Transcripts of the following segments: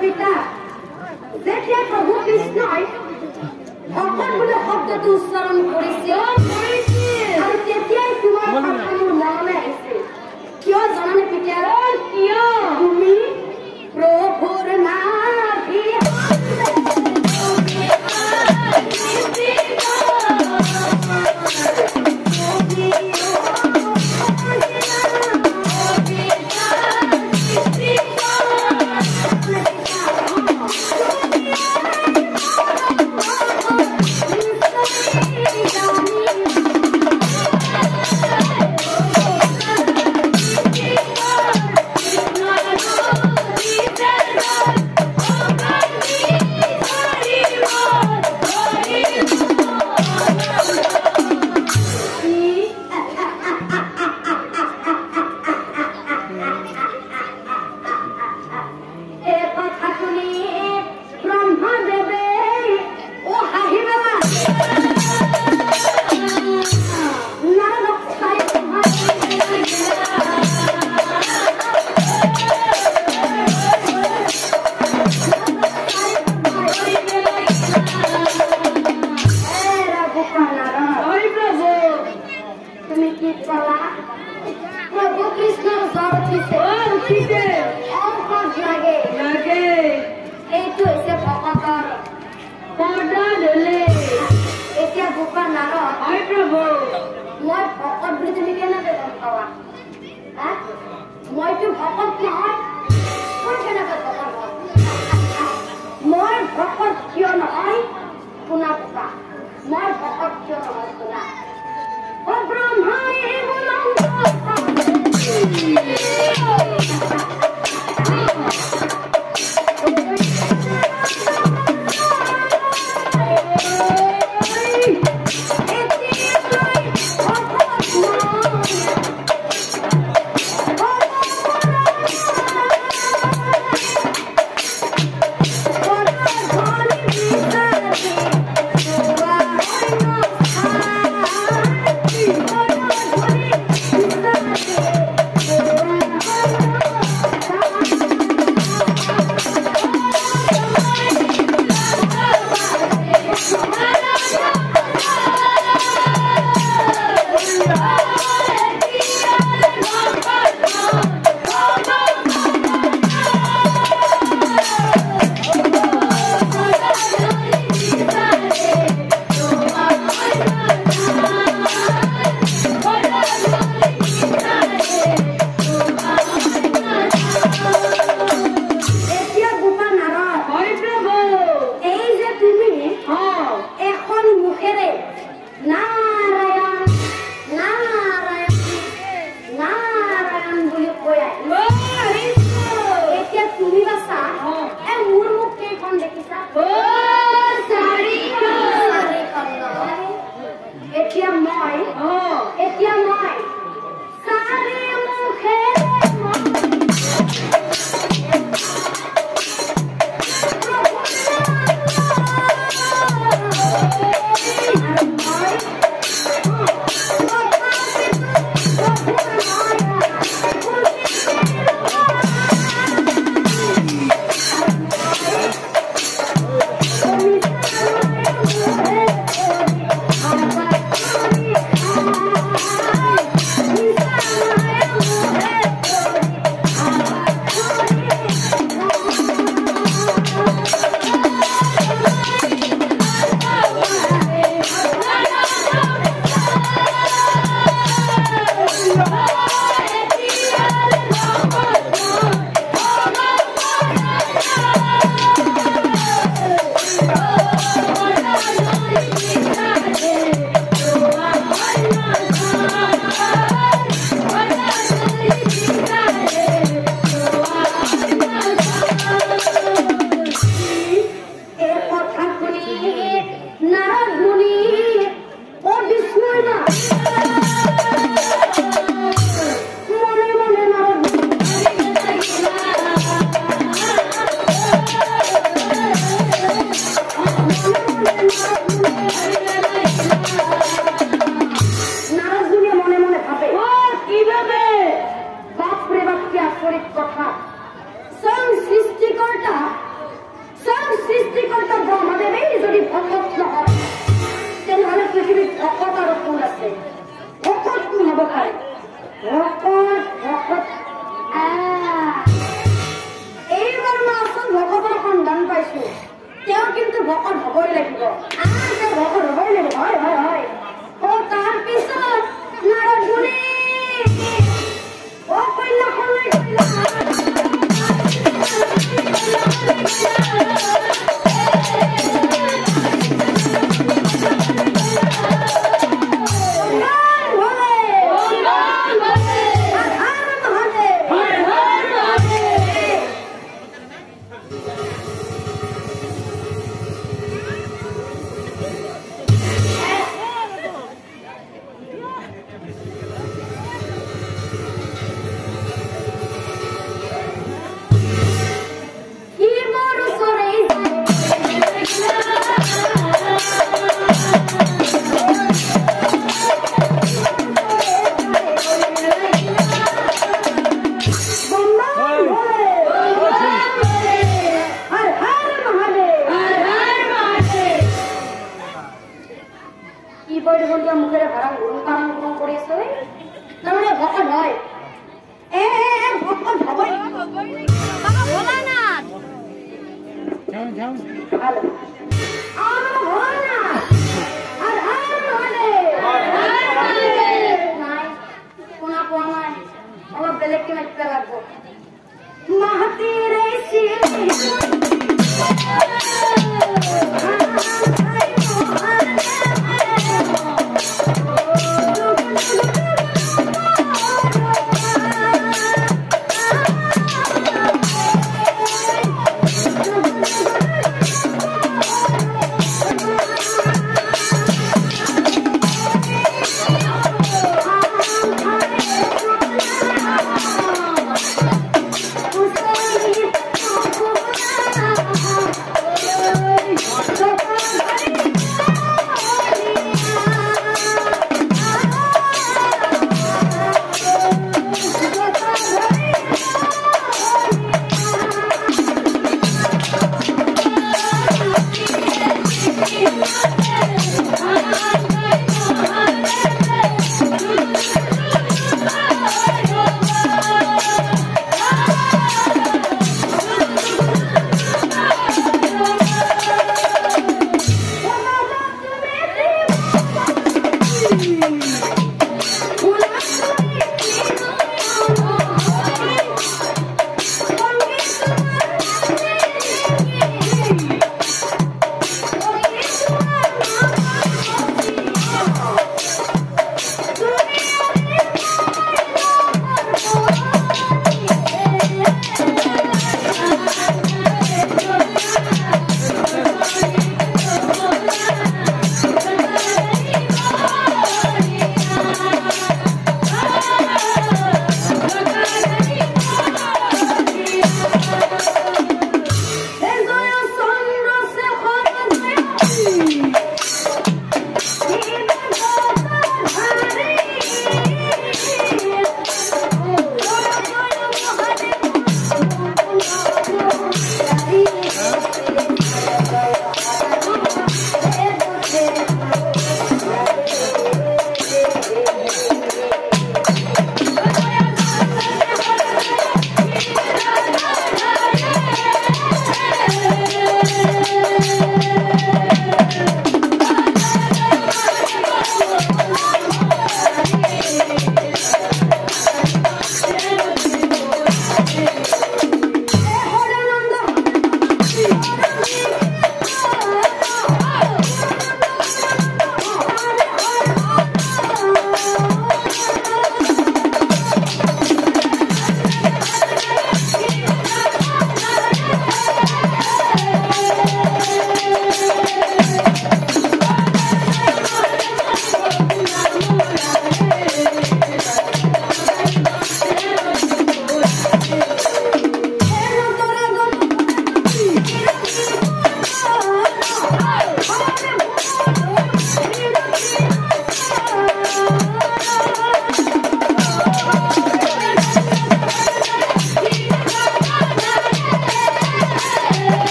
পিতা যেতিয়া প্ৰভু কৃষ্ণই ভকত বুলি শব্দটো উচ্চাৰণ কৰিছিল আৰু তেতিয়াই তোমাৰ কথা মোৰ মনলৈ আহিছিল কিয় জানানে পিতা কিয় তুমি প্ৰভুৰ নাভি ভকত হবই লাগিব ভকত হবই লাগিব হয় হয় হয় ও তাৰপিছত নাৰদ মুনি ও কন্যাখনলৈ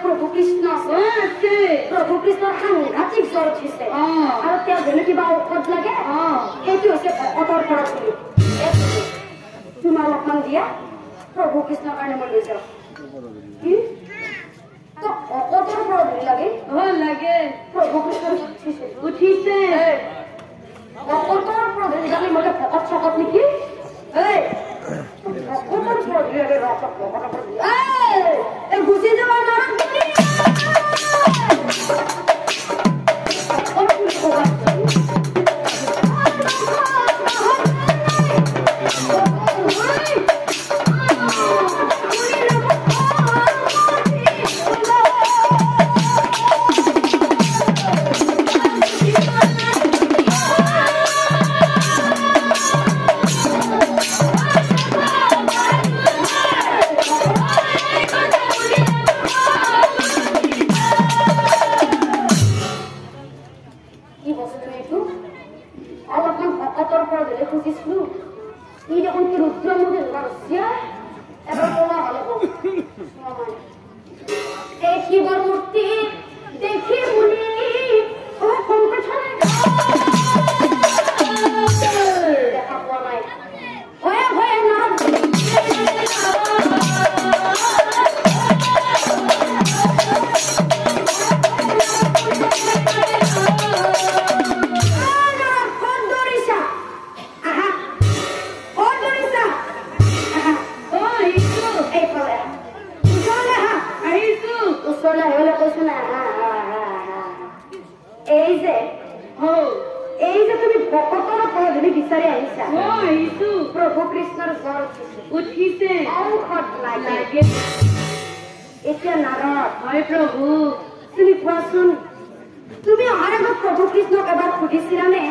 प्रभु कृष्ण साংঘাতিক জ্বৰ উঠিছে আৰু তেওঁ যেনে কিবা ঔষধ লাগে সেইটো হৈছে ভকতৰ পৰা চলি তোমাৰ অলপমান দিয়া প্ৰভু কৃষ্ণৰ কাৰণে মই লৈ যাওঁ তো ভকতৰ পৰা ধৰি লাগে লাগে প্ৰভু কৃষ্ণ উঠিছে ভকতৰ পৰা ধৰি লাগে মই ভকত চকত নেকি ভকতৰ পৰা ধৰি লাগে ভকতৰ পৰা গুচি যাব प्रभु कृष्ण उठिसे प्रभु তুমি অহাৰ আগত প্ৰভু কৃষ্ণক এবাৰ সুধিছিলানে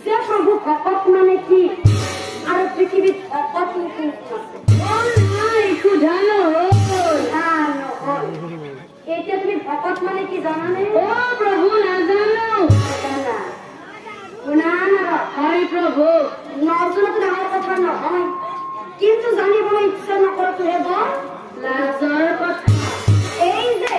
যে প্ৰভু ভকত মানে কি আৰু পৃথিৱীত ভকত সোধা নহল এতিয়া তুমি ভকত মানে কি জানানে প্ৰভু নাজানো শুনা হয় প্ৰভু নজনাটো ডাঙৰ কথা নহয় কিন্তু জানিবলৈ ইচ্ছা নকৰাটোহে বৰ লাজৰ কথা এই যে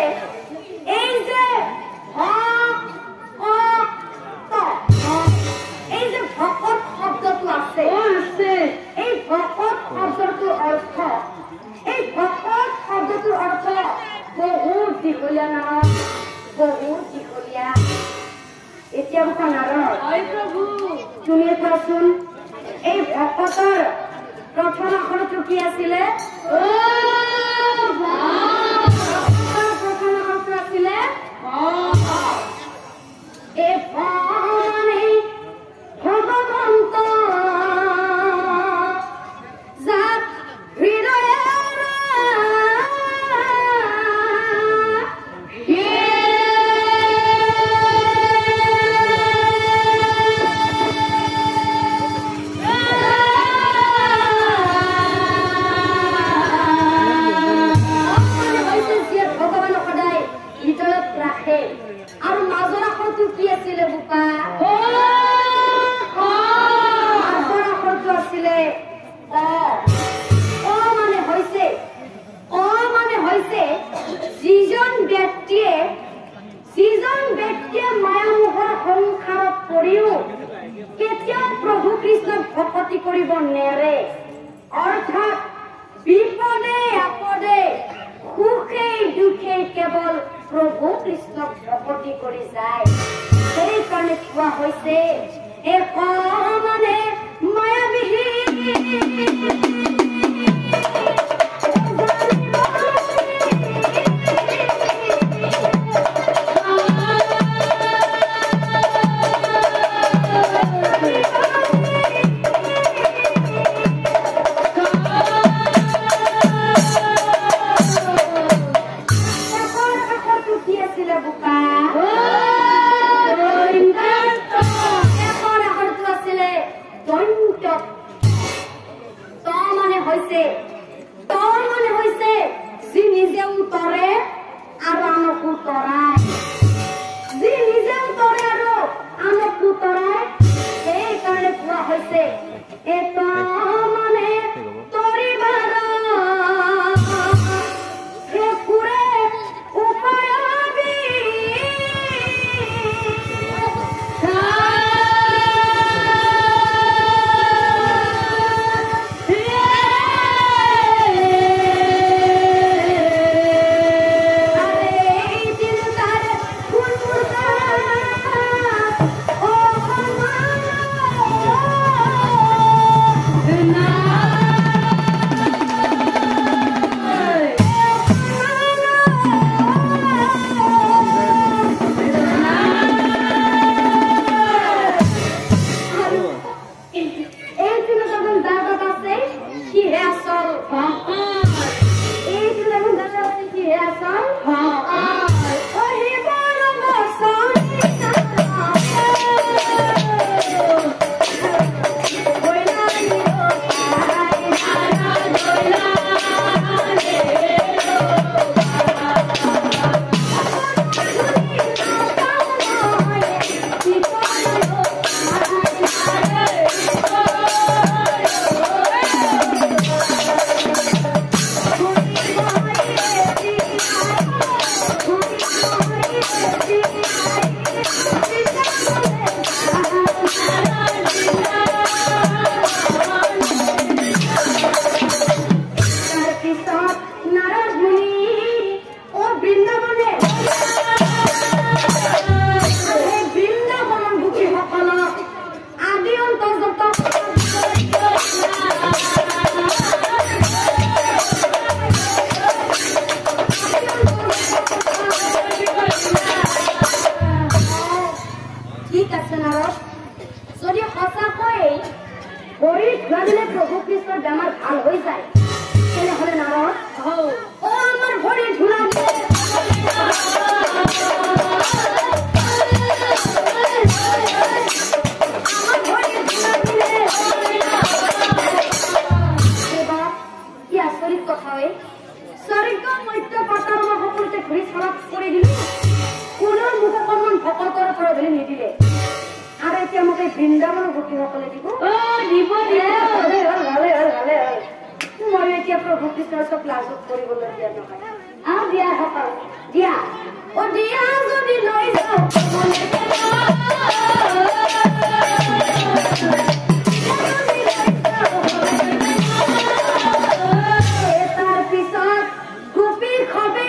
ভকত শব্দটো আছে এই ভকত শব্দটোৰ অৰ্থ বহুত দীঘলীয়া নহয় বহুত দীঘলীয়া এতিয়া প্ৰভু তুমি কোৱাচোন এই ভকতৰ প্ৰথম আখৰটো কি আছিলে প্ৰথম আখৰটো আছিলে ভগৱন্ত যাক আৰু মাজৰ আখৰটো কি আছিলে বোপা মাজৰ আখৰটো আছিলে মানে হৈছে যিজন ব্যক্তিয়ে মায়ামোহৰ সংসাৰত পৰিও কেতিয়াও প্ৰভু কৃষ্ণক ভকতি কৰিব নেৰে অৰ্থাৎ বিপদে আপদে সুখে দুখে কেৱল প্ৰভু কৃষ্ণক ভকতি কৰি যায় সেইকাৰণে কোৱা হৈছে মানে মায়াবিহীন বুলি নিদিলে আৰু এতিয়া মোক এই বৃন্দাবনৰ গোপীসকলে দিব ভালে মই এতিয়া প্ৰভু কৃষ্ণৰ চব লাজত কৰিবলৈ দিয়া নহয় আৰু দিয়া সকল দিয়া দিয়া যদি লৈ যাওঁ তাৰ পিছত গোপী খবি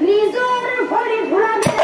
নিজৰ ভৰি ঘূৰাবে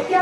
এতিয়া